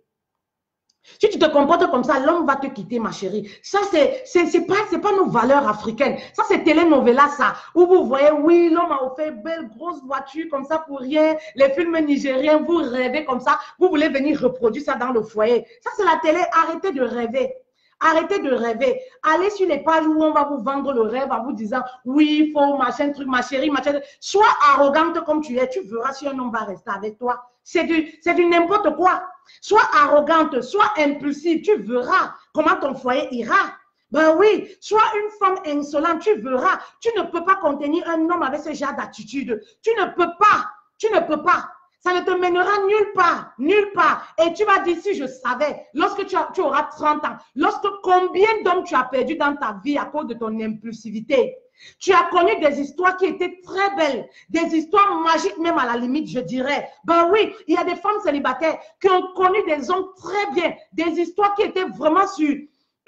Si tu te comportes comme ça, l'homme va te quitter, ma chérie. Ça, c'est pas nos valeurs africaines. Ça, c'est telenovela, ça. Où vous voyez, oui, l'homme a offert une belle grosse voiture comme ça pour rien. Les films nigériens, vous rêvez comme ça. Vous voulez venir reproduire ça dans le foyer. Ça, c'est la télé. Arrêtez de rêver. Arrêtez de rêver. Allez sur les pages où on va vous vendre le rêve en vous disant, oui, il faut machin, truc, ma chérie, machin. Sois arrogante comme tu es. Tu verras si un homme va rester avec toi. C'est du n'importe quoi. Sois arrogante, sois impulsive. Tu verras comment ton foyer ira. Ben oui, sois une femme insolente. Tu verras. Tu ne peux pas contenir un homme avec ce genre d'attitude. Tu ne peux pas. Tu ne peux pas. Ça ne te mènera nulle part, nulle part. Et tu vas dire, si je savais, lorsque tu auras 30 ans, combien d'hommes tu as perdu dans ta vie à cause de ton impulsivité. Tu as connu des histoires qui étaient très belles, des histoires magiques même à la limite, je dirais. Ben oui, il y a des femmes célibataires qui ont connu des hommes très bien, des histoires qui étaient vraiment sur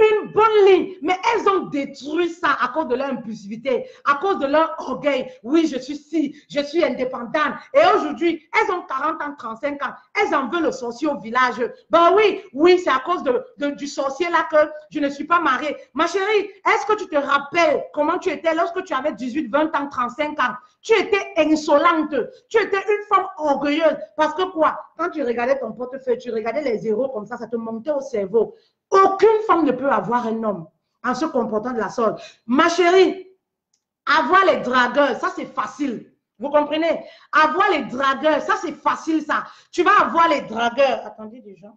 une bonne ligne, mais elles ont détruit ça à cause de leur impulsivité, à cause de leur orgueil. Oui, je suis ci, je suis indépendante. Et aujourd'hui, elles ont 40 ans, 35 ans. Elles en veulent le sorcier au village. Ben oui, oui, c'est à cause du sorcier là que je ne suis pas mariée. Ma chérie, est-ce que tu te rappelles comment tu étais lorsque tu avais 18, 20 ans, 35 ans? Tu étais insolente. Tu étais une femme orgueilleuse. Parce que quoi? Quand tu regardais ton portefeuille, tu regardais les zéros comme ça te montait au cerveau. Aucune femme ne peut avoir un homme en se comportant de la sorte. Ma chérie, avoir les dragueurs, ça c'est facile. Vous comprenez? Avoir les dragueurs, ça c'est facile ça. Tu vas avoir les dragueurs. Attendez déjà.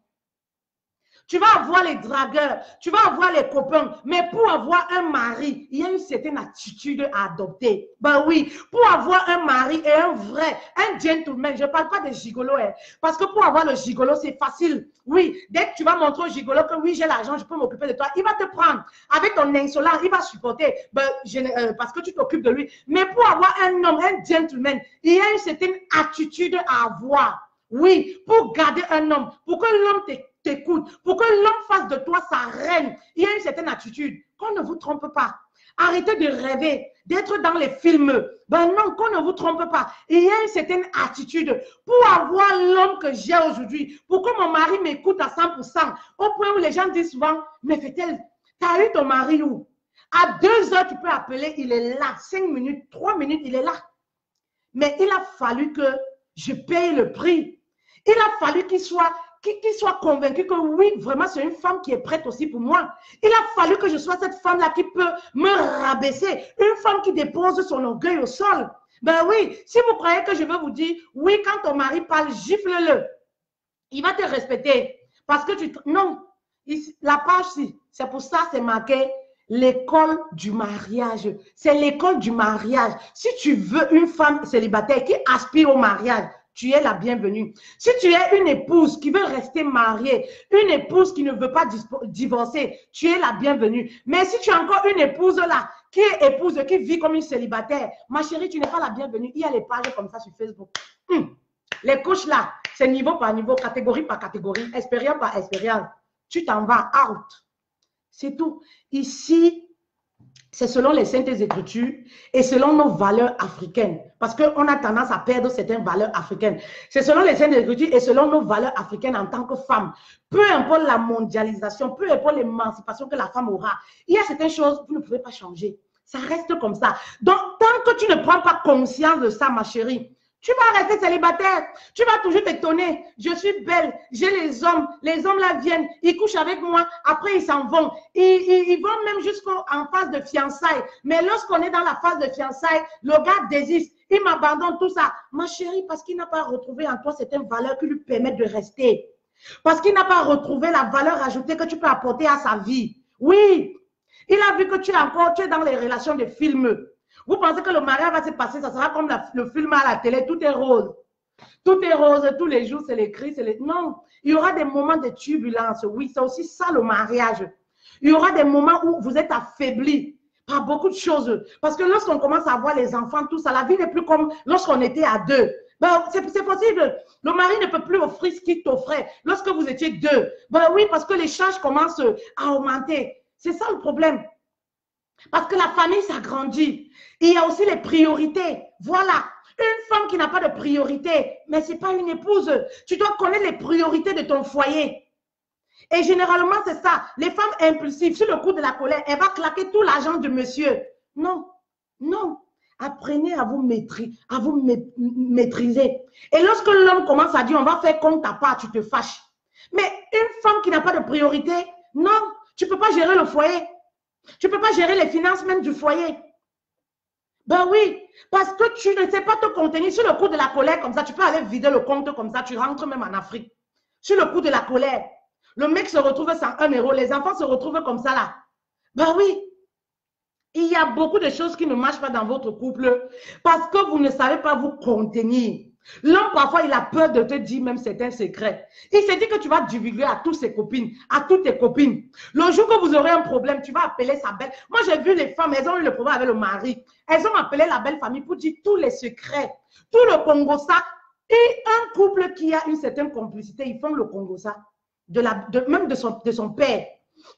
Tu vas avoir les dragueurs, tu vas avoir les copains, mais pour avoir un mari, il y a une certaine attitude à adopter. Ben oui, pour avoir un mari et un vrai, un gentleman, je ne parle pas de gigolo, hein, parce que pour avoir le gigolo, c'est facile. Oui, dès que tu vas montrer au gigolo que oui, j'ai l'argent, je peux m'occuper de toi, il va te prendre. Avec ton insolence, il va supporter, parce que tu t'occupes de lui. Mais pour avoir un homme, un gentleman, il y a une certaine attitude à avoir. Oui, pour garder un homme, pour que l'homme t'écoute, pour que l'homme fasse de toi sa reine, il y a une certaine attitude. Qu'on ne vous trompe pas. Arrêtez de rêver, d'être dans les films. Ben non, qu'on ne vous trompe pas. Il y a une certaine attitude. Pour avoir l'homme que j'ai aujourd'hui, pour que mon mari m'écoute à 100%, au point où les gens disent souvent, mais fait-elle, t'as eu ton mari où? À 2 heures, tu peux appeler, il est là. 5 minutes, 3 minutes, il est là. Mais il a fallu que je paye le prix. Il a fallu qu'il soit convaincu que oui, vraiment, c'est une femme qui est prête aussi pour moi. Il a fallu que je sois cette femme-là qui peut me rabaisser. Une femme qui dépose son orgueil au sol. Ben oui, si vous croyez que je vais vous dire, oui, quand ton mari parle, gifle-le. Il va te respecter. Parce que non, ici, la page-ci, c'est pour ça c'est marqué l'école du mariage. C'est l'école du mariage. Si tu veux une femme célibataire qui aspire au mariage, tu es la bienvenue. Si tu es une épouse qui veut rester mariée, une épouse qui ne veut pas divorcer, tu es la bienvenue. Mais si tu es encore une épouse là, qui est épouse, qui vit comme une célibataire, ma chérie, tu n'es pas la bienvenue. Il y a les pages comme ça sur Facebook. Les couches là, c'est niveau par niveau, catégorie par catégorie, expérience par expérience. Tu t'en vas out. C'est tout. Ici, c'est selon les Saintes Écritures et selon nos valeurs africaines. Parce qu'on a tendance à perdre certaines valeurs africaines. C'est selon les Saintes Écritures et selon nos valeurs africaines en tant que femme. Peu importe la mondialisation, peu importe l'émancipation que la femme aura, il y a certaines choses que vous ne pouvez pas changer. Ça reste comme ça. Donc, tant que tu ne prends pas conscience de ça, ma chérie, tu vas rester célibataire. Tu vas toujours t'étonner. Je suis belle. J'ai les hommes. Les hommes là viennent. Ils couchent avec moi. Après, ils s'en vont. Ils vont même jusqu'en phase de fiançailles. Mais lorsqu'on est dans la phase de fiançailles, le gars désiste. Il m'abandonne, tout ça. Ma chérie, parce qu'il n'a pas retrouvé en toi certaines valeurs qui lui permettent de rester. Parce qu'il n'a pas retrouvé la valeur ajoutée que tu peux apporter à sa vie. Oui. Il a vu que tu es dans les relations de film. Vous pensez que le mariage va se passer, ça sera comme le film à la télé, tout est rose. Tout est rose, tous les jours, c'est les cris, Non, il y aura des moments de turbulence, oui, c'est aussi ça le mariage. Il y aura des moments où vous êtes affaibli par beaucoup de choses. Parce que lorsqu'on commence à avoir les enfants, tout ça, la vie n'est plus comme lorsqu'on était à 2. Ben, c'est possible. Le mari ne peut plus offrir ce qu'il t'offrait lorsque vous étiez 2. Ben oui, parce que les charges commencent à augmenter. C'est ça le problème. Parce que la famille s'agrandit. Il y a aussi les priorités. Voilà. Une femme qui n'a pas de priorité, mais ce n'est pas une épouse. Tu dois connaître les priorités de ton foyer. Et généralement, c'est ça. Les femmes impulsives, sur le coup de la colère, elle va claquer tout l'argent de monsieur. Non, non. Apprenez à vous maîtriser. Et lorsque l'homme commence à dire, on va faire comme ta part, tu te fâches. Mais une femme qui n'a pas de priorité, non, tu ne peux pas gérer le foyer. Tu ne peux pas gérer les finances même du foyer. Ben oui, parce que tu ne sais pas te contenir sur le coup de la colère comme ça. Tu peux aller vider le compte comme ça, tu rentres même en Afrique. Sur le coup de la colère, le mec se retrouve sans 1 euro, les enfants se retrouvent comme ça là. Ben oui, il y a beaucoup de choses qui ne marchent pas dans votre couple parce que vous ne savez pas vous contenir. L'homme, parfois, il a peur de te dire même certains secrets. Il se dit que tu vas divulguer à toutes ses copines, à toutes tes copines. Le jour que vous aurez un problème, tu vas appeler sa belle. Moi, j'ai vu les femmes, elles ont eu le problème avec le mari. Elles ont appelé la belle famille pour dire tous les secrets. Tout le Congo, ça. Et un couple qui a une certaine complicité, ils font le Congo, ça. Même de son père.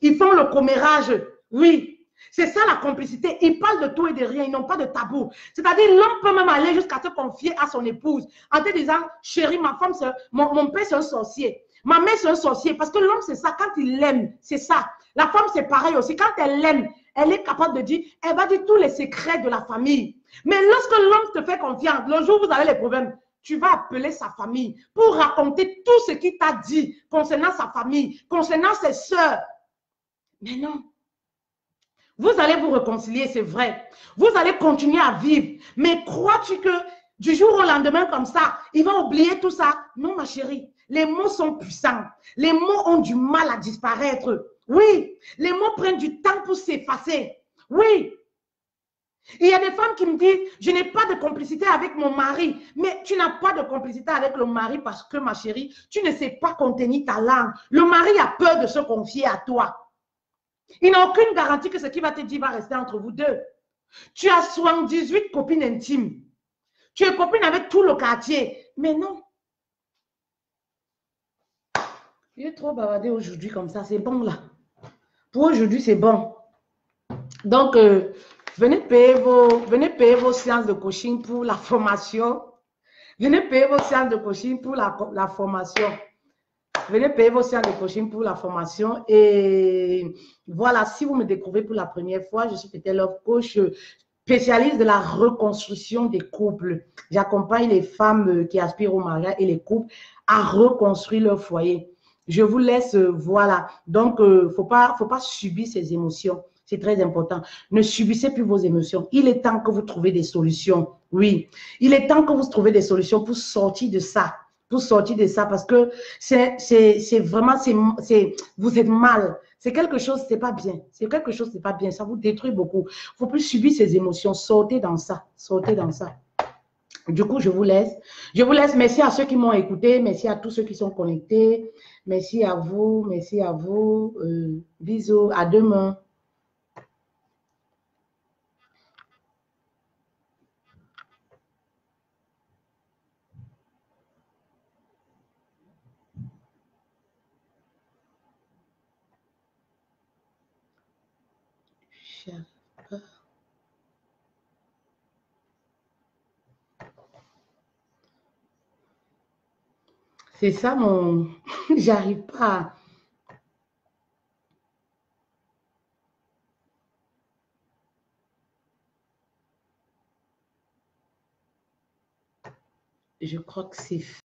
Ils font le commérage. Oui. C'est ça la complicité. Ils parlent de tout et de rien. Ils n'ont pas de tabou. C'est-à-dire, l'homme peut même aller jusqu'à se confier à son épouse en te disant, chérie, ma femme, mon père, c'est un sorcier. Ma mère, c'est un sorcier. Parce que l'homme, c'est ça. Quand il l'aime, c'est ça. La femme, c'est pareil aussi. Quand elle l'aime, elle est capable de dire, elle va dire tous les secrets de la famille. Mais lorsque l'homme te fait confiance, le jour où vous avez les problèmes, tu vas appeler sa famille pour raconter tout ce qu'il t'a dit concernant sa famille, concernant ses soeurs. Mais non. Vous allez vous réconcilier, c'est vrai. Vous allez continuer à vivre. Mais crois-tu que du jour au lendemain comme ça, il va oublier tout ça? Non, ma chérie. Les mots sont puissants. Les mots ont du mal à disparaître. Oui. Les mots prennent du temps pour s'effacer. Oui. Il y a des femmes qui me disent, je n'ai pas de complicité avec mon mari. Mais tu n'as pas de complicité avec le mari parce que, ma chérie, tu ne sais pas contenir ta langue. Le mari a peur de se confier à toi. Il n'a aucune garantie que ce qu'il va te dire va rester entre vous deux. Tu as 78 copines intimes. Tu es copine avec tout le quartier. Mais non. J'ai trop bavardé aujourd'hui comme ça. C'est bon là. Pour aujourd'hui, c'est bon. Donc, venez payer vos séances de coaching pour la formation. Venez payer vos séances de coaching pour la formation. Venez payer vos séances de coaching pour la formation. Et voilà, si vous me découvrez pour la première fois, je suis Peter Love Coach, spécialiste de la reconstruction des couples. J'accompagne les femmes qui aspirent au mariage et les couples à reconstruire leur foyer. Je vous laisse, voilà. Donc, faut pas subir ces émotions. C'est très important. Ne subissez plus vos émotions. Il est temps que vous trouviez des solutions. Oui, il est temps que vous trouviez des solutions pour sortir de ça. Pour sortir de ça, parce que c'est vraiment, vous êtes mal. C'est quelque chose, c'est pas bien. C'est quelque chose, c'est pas bien. Ça vous détruit beaucoup. Il ne faut plus subir ces émotions. Sortez dans ça. Sortez dans ça. Du coup, je vous laisse. Je vous laisse. Merci à ceux qui m'ont écouté. Merci à tous ceux qui sont connectés. Merci à vous. Merci à vous. Bisous. À demain. C'est ça mon... J'arrive pas. Je crois que c'est